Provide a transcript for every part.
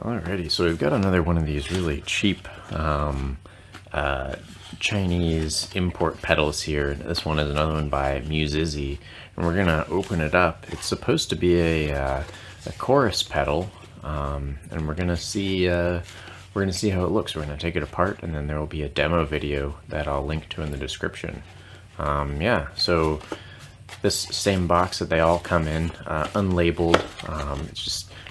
Alrighty, so we've got another one of these really cheap Chinese import pedals here. This one is another one by Muzizy, and we're gonna open it up. It's supposed to be a chorus pedal, and we're gonna see how it looks. We're gonna take it apart, and then there will be a demo video that I'll link to in the description. Yeah, so this same box that they all come in, unlabeled.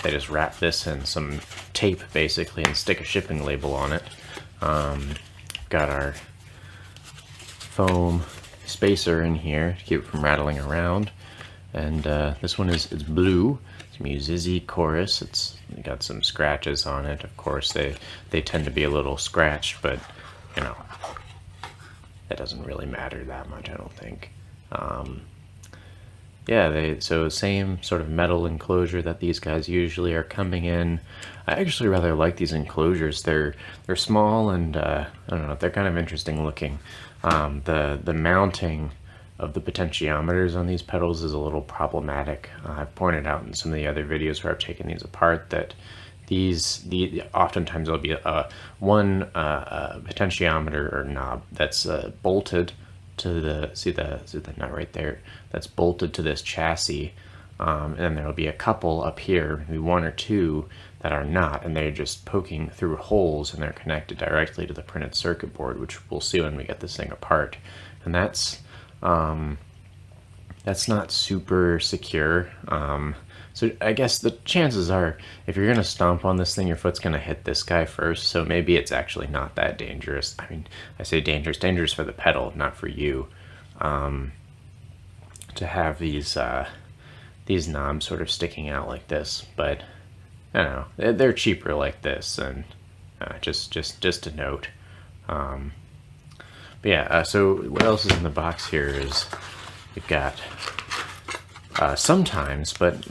They just wrap this in some tape basically and stick a shipping label on it. Got our foam spacer in here to keep it from rattling around, and this one is blue. It's Muzizy Chorus. It's got some scratches on it. Of course, they tend to be a little scratched, but you know, that doesn't really matter that much, I don't think. Yeah, so same sort of metal enclosure that these guys usually are coming in. I actually rather like these enclosures. They're small and I don't know, they're kind of interesting looking. The mounting of the potentiometers on these pedals is a little problematic. I've pointed out in some of the other videos where I've taken these apart that oftentimes there'll be one potentiometer or knob that's bolted to the see the nut right there that's bolted to this chassis, and then there'll be a couple up here, maybe one or two, that are not, and they're just poking through holes and they're connected directly to the printed circuit board, which we'll see when we get this thing apart. And that's not super secure. So I guess the chances are, if you're gonna stomp on this thing, your foot's gonna hit this guy first, so maybe it's actually not that dangerous. I mean, I say dangerous for the pedal, not for you, to have these knobs sort of sticking out like this. But I don't know, they're cheaper like this, and just a note. But yeah, so what else is in the box here is we've got sometimes, but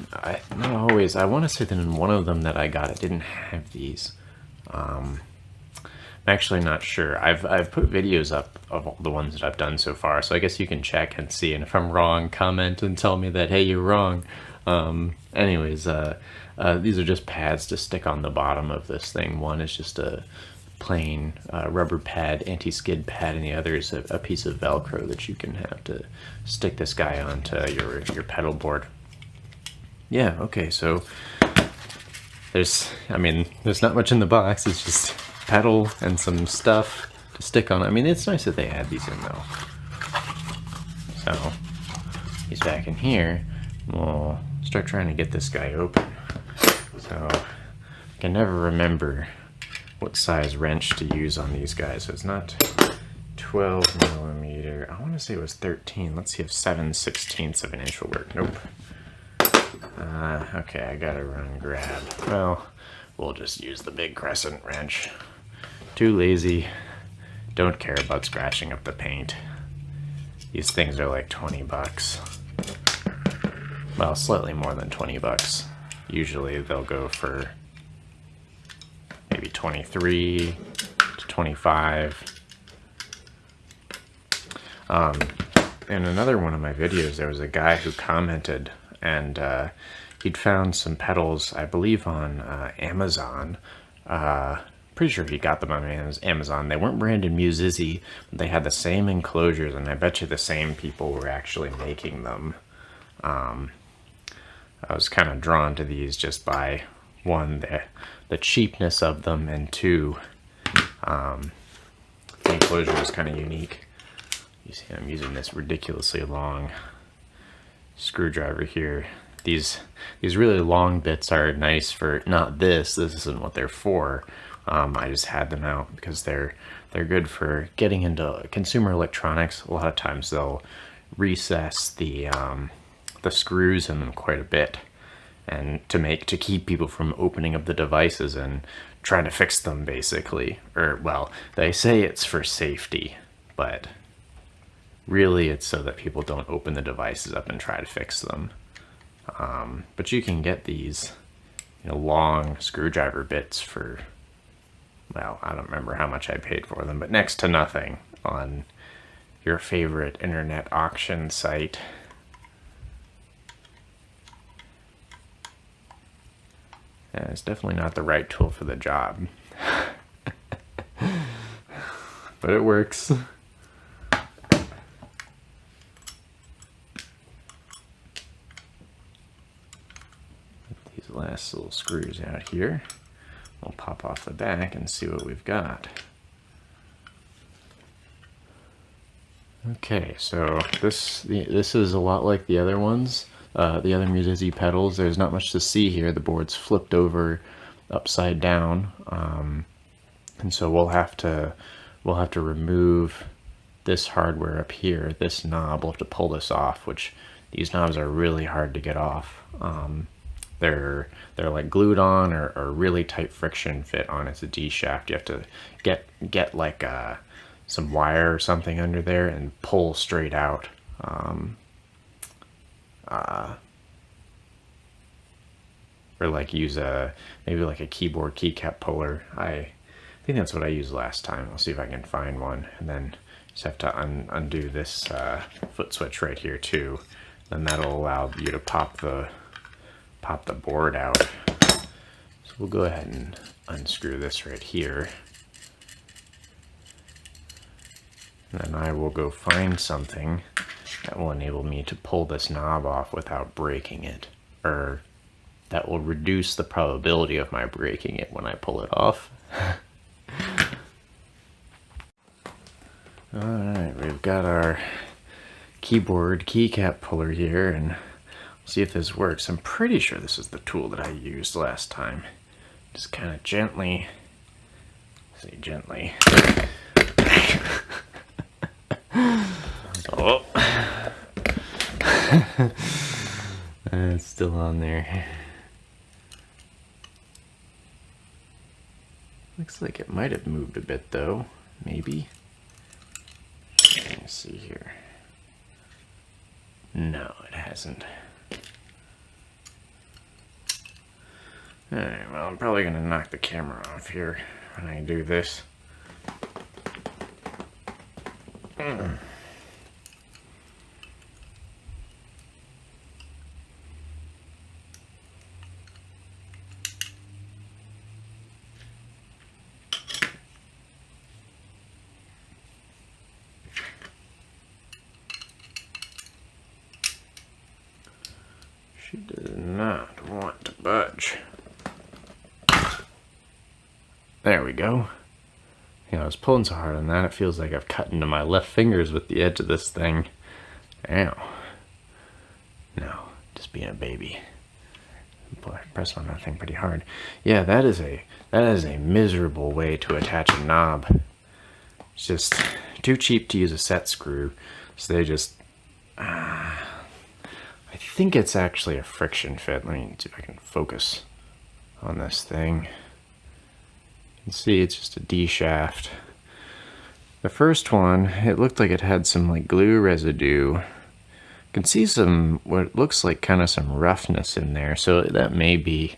not always. I want to say that in one of them that I got, it didn't have these. I'm actually not sure. I've put videos up of all the ones that I've done so far, so I guess you can check and see. And if I'm wrong, comment and tell me that, hey, you're wrong. Anyways, these are just pads to stick on the bottom of this thing. One is just a plain rubber pad, anti-skid pad, and the other is a piece of Velcro that you can have to stick this guy onto your pedal board. Yeah, okay, so there's not much in the box. It's just pedal and some stuff to stick on. I mean, it's nice that they add these in though. So he's back in here. We'll start trying to get this guy open. So I can never remember what size wrench to use on these guys. So it's not 12 millimeter. I want to say it was 13. Let's see if 7/16 of an inch will work. Nope. Okay, I gotta run grab. Well, we'll just use the big crescent wrench. Too lazy. Don't care about scratching up the paint. These things are like 20 bucks. Well, slightly more than 20 bucks. Usually they'll go for maybe 23 to 25. In another one of my videos, there was a guy who commented, and he'd found some pedals, I believe on Amazon. Pretty sure he got them on Amazon. They weren't branded Muzizy, but they had the same enclosures, and I bet you the same people were actually making them. I was kind of drawn to these just by, one, the cheapness of them, and two, the enclosure is kind of unique. You see I'm using this ridiculously long screwdriver here. These really long bits are nice for, not this isn't what they're for. I just had them out because they're good for getting into consumer electronics. A lot of times they'll recess the screws in them quite a bit, and to keep people from opening up the devices and trying to fix them, basically. Or, well, they say it's for safety, but really it's so that people don't open the devices up and try to fix them. But you can get these, long screwdriver bits for, well, I don't remember how much I paid for them, but next to nothing on your favorite internet auction site. It's definitely not the right tool for the job. But it works. These last little screws out here. We'll pop off the back and see what we've got. Okay, so this is a lot like the other ones, the other Muzizy pedals. There's not much to see here. The board's flipped over upside down, and so we'll have to remove this hardware up here, this knob. We'll have to pull this off, which these knobs are really hard to get off. They're like glued on or really tight friction fit on. It's a D shaft. You have to get like some wire or something under there and pull straight out. Or like use maybe like a keyboard keycap puller. I think that's what I used last time. I'll see if I can find one, and then just have to undo this foot switch right here too. Then that'll allow you to pop the board out. So we'll go ahead and unscrew this right here. And then I will go find something that will enable me to pull this knob off without breaking it, or that will reduce the probability of my breaking it when I pull it off. Alright, we've got our keyboard keycap puller here, and we'll see if this works. I'm pretty sure this is the tool that I used last time. Just kind of gently, say gently. Oh. It's still on there. Looks like it might have moved a bit though, maybe. Let me see here. No, it hasn't. Alright, well, I'm probably gonna knock the camera off here when I do this. She does not want to budge. There we go. I was pulling so hard on that, it feels like I've cut into my left fingers with the edge of this thing. Ow. No, just being a baby. Boy, I pressed on that thing pretty hard. Yeah, that is a miserable way to attach a knob. It's just too cheap to use a set screw, so they just... I think it's actually a friction fit. Let me see if I can focus on this thing. You can see it's just a D shaft. The first one, it looked like it had some like glue residue. You can see some, what looks like kind of some roughness in there, so that may be,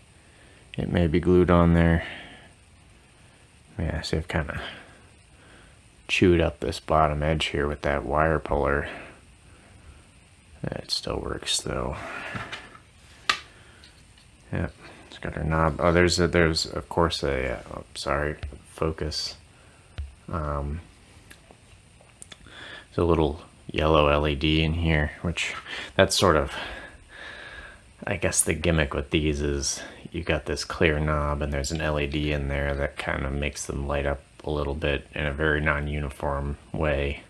it may be glued on there. Yeah, see, I've kind of chewed up this bottom edge here with that wire puller. It still works though. Yep, it's got our knob. Oh, there's of course a, oh, sorry, focus. There's a little yellow LED in here, which that's sort of, I guess the gimmick with these is you got this clear knob and there's an LED in there that kind of makes them light up a little bit in a very non-uniform way.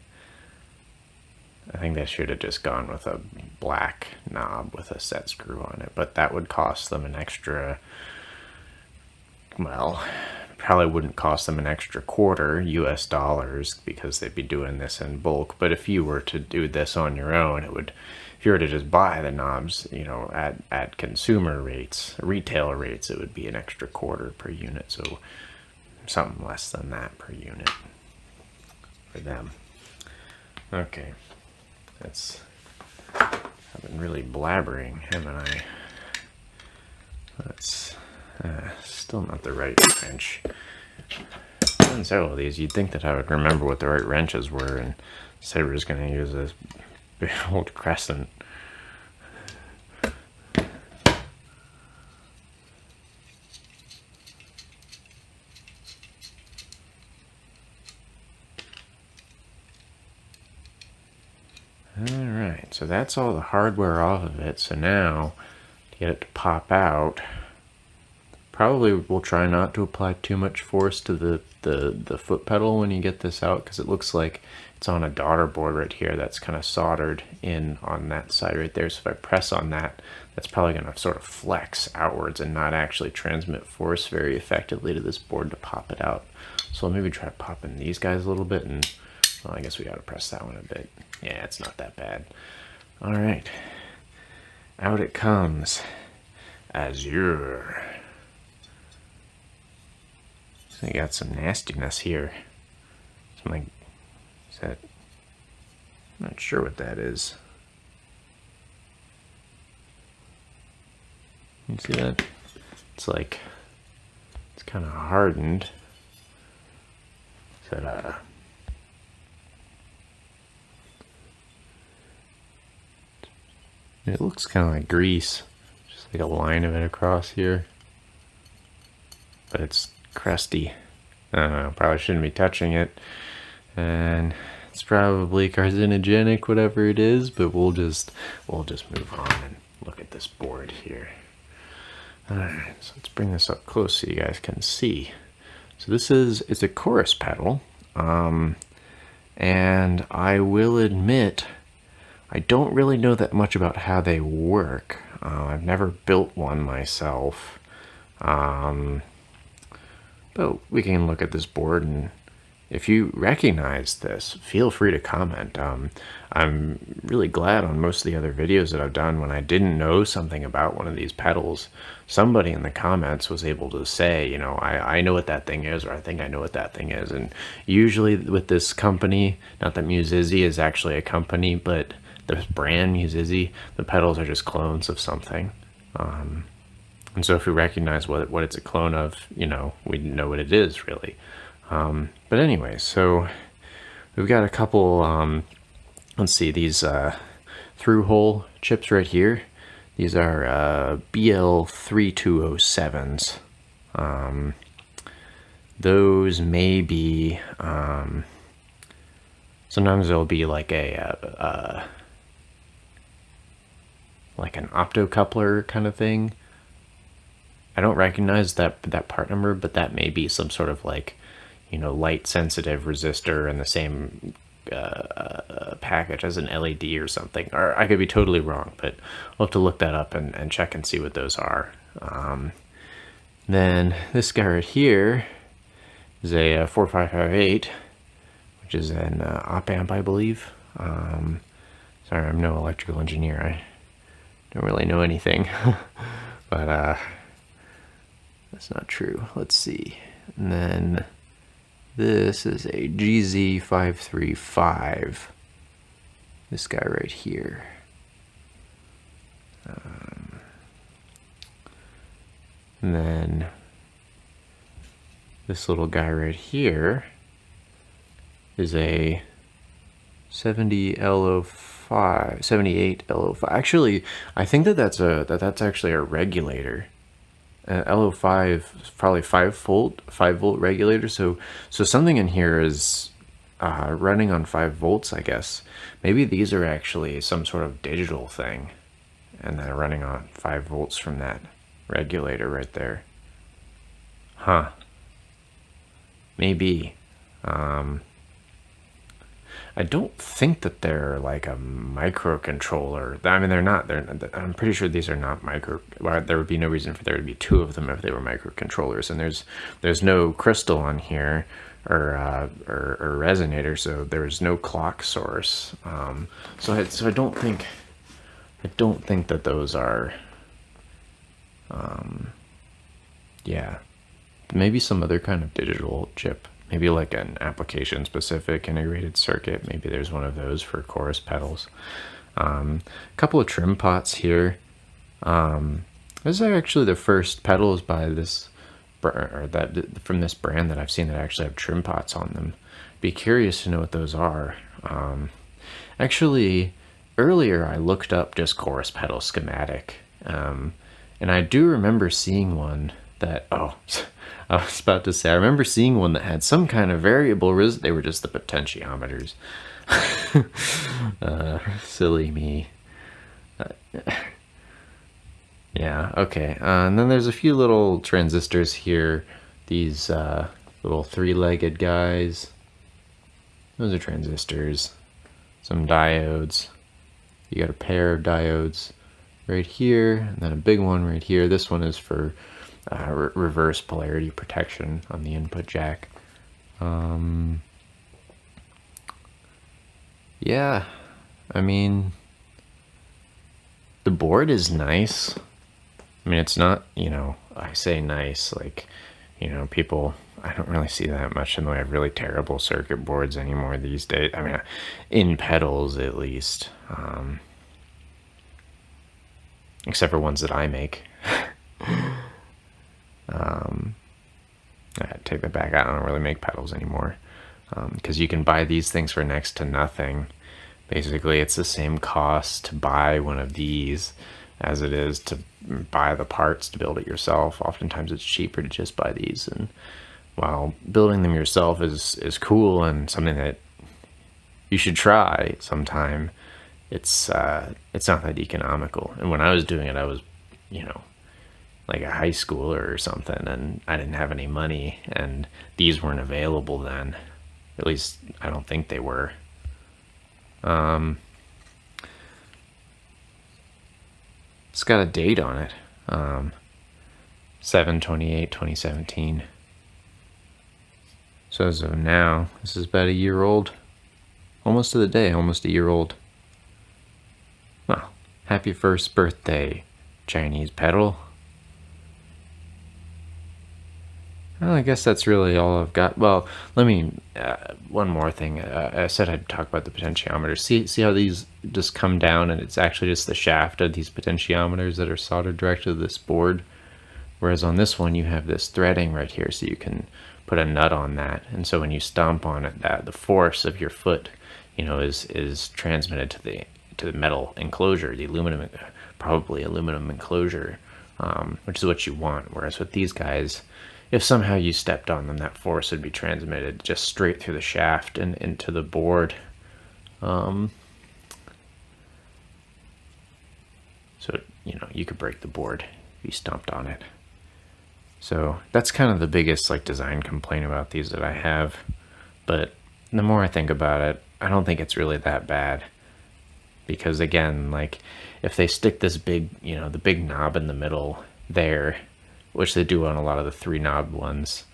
I think they should have just gone with a black knob with a set screw on it, but that would cost them an extra, well, probably wouldn't cost them an extra $quarter US because they'd be doing this in bulk. But if you were to do this on your own, it would, if you were to just buy the knobs, you know, at consumer rates, retail rates, it would be an extra $quarter per unit. So something less than that per unit for them. Okay. I've been really blabbering, haven't I? That's still not the right wrench. On several of these, you'd think that I would remember what the right wrenches were, and instead we're just going to use this big old crescent. so that's all the hardware off of it. So now, to get it to pop out, probably we'll try not to apply too much force to the foot pedal when you get this out, because it looks like it's on a daughter board right here that's kind of soldered in on that side right there. So if I press on that, that's probably going to sort of flex outwards and not actually transmit force very effectively to this board to pop it out. So I'll maybe try popping these guys a little bit, and well, I guess we got to press that one a bit. Yeah, it's not that bad. All right, out it comes. Azure. So you got some nastiness here. Some like, is that? I'm not sure what that is. You see that? It's like, it's kind of hardened. Is that it looks kind of like grease, just like a line of it across here, but it's crusty. I don't know, probably shouldn't be touching it, and it's probably carcinogenic, whatever it is, but we'll just move on and look at this board here. Alright, so let's bring this up close so you guys can see. So it's a chorus pedal, and I will admit I don't really know that much about how they work. I've never built one myself. But we can look at this board, and if you recognize this, feel free to comment. I'm really glad on most of the other videos that I've done, when I didn't know something about one of these pedals, somebody in the comments was able to say, you know, I know what that thing is, or I think I know what that thing is. And usually with this company, not that Muzizy is actually a company, but this brand Muzizy, the pedals are just clones of something. And so if we recognize what it's a clone of, you know, we know what it is, really. But anyway, so we've got a couple, let's see, these through-hole chips right here. These are BL3207s. Those may be, sometimes there'll be like an optocoupler kind of thing. I don't recognize that part number, but that may be some sort of like, you know, light sensitive resistor in the same package as an LED or something. Or I could be totally wrong, but we'll have to look that up and check and see what those are. Then this guy right here is a 4558, which is an op amp, I believe. Sorry, I'm no electrical engineer. I don't really know anything, but that's not true. Let's see. And then this is a GZ535. This guy right here. And then this little guy right here is a 78 LO5. Actually, I think that's actually a regulator. LO5 is probably 5 volt regulator. So something in here is running on 5 volts, I guess. Maybe these are actually some sort of digital thing, and they're running on 5 volts from that regulator right there. Huh. Maybe. I don't think that they're like a microcontroller. I mean, they're not. I'm pretty sure these are not micro. Well, there would be no reason for there to be 2 of them if they were microcontrollers. And there's no crystal on here or resonator, so there's no clock source. So I don't think that those are. Yeah, maybe some other kind of digital chip. Maybe like an application-specific integrated circuit. Maybe there's one of those for chorus pedals. A couple of trim pots here. This is actually the first pedals by this, or that from this brand that I've seen that actually have trim pots on them. Be curious to know what those are. Actually, earlier I looked up just chorus pedal schematic, and I do remember seeing one that I was about to say, I remember seeing one that had some kind of variable they were just the potentiometers. Silly me. Yeah, okay. And then there's a few little transistors here. These little three-legged guys. Those are transistors. Some diodes. You got a pair of diodes right here, and then a big one right here. This one is for reverse polarity protection on the input jack. Yeah, I mean, the board is nice. I mean, it's not, I say nice, like, people, I don't really see that much in the way of really terrible circuit boards anymore these days. I mean, in pedals at least. Except for ones that I make. I take that back. I don't really make pedals anymore. Because you can buy these things for next to nothing. Basically, it's the same cost to buy one of these as it is to buy the parts to build it yourself. Oftentimes it's cheaper to just buy these, and while building them yourself is cool and something that you should try sometime, it's not that economical. And when I was doing it, I was, like a high schooler or something, and I didn't have any money, and these weren't available then. At least I don't think they were. It's got a date on it, 7/28/2017. So as of now, this is about a year old. Almost to the day, almost a year old. Well, happy first birthday, Chinese pedal. Well, I guess that's really all I've got. Well, let me, one more thing. I said I'd talk about the potentiometers. See how these just come down, and it's actually just the shaft of these potentiometers that are soldered directly to this board. Whereas on this one, you have this threading right here, so you can put a nut on that. And so when you stomp on it, the force of your foot, is transmitted to the metal enclosure, the aluminum, probably aluminum enclosure, which is what you want. Whereas with these guys, if somehow you stepped on them, that force would be transmitted just straight through the shaft and into the board. So, you could break the board if you stomped on it. So that's kind of the biggest design complaint about these that I have. But the more I think about it, I don't think it's really that bad. Because again, if they stick this big, the big knob in the middle there, which they do on a lot of the 3-knob ones,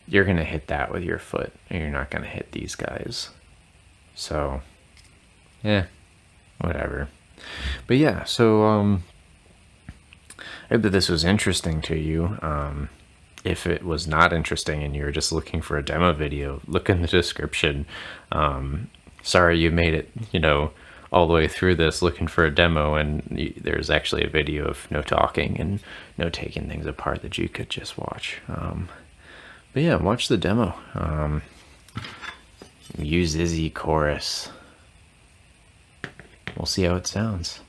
you're going to hit that with your foot, and you're not going to hit these guys. So, whatever. But yeah, so I hope that this was interesting to you. If it was not interesting and you're just looking for a demo video, look in the description. Sorry you made it, all the way through this looking for a demo, and there's actually a video of no talking and no taking things apart that you could just watch. But yeah, watch the demo. Muzizy chorus. We'll see how it sounds.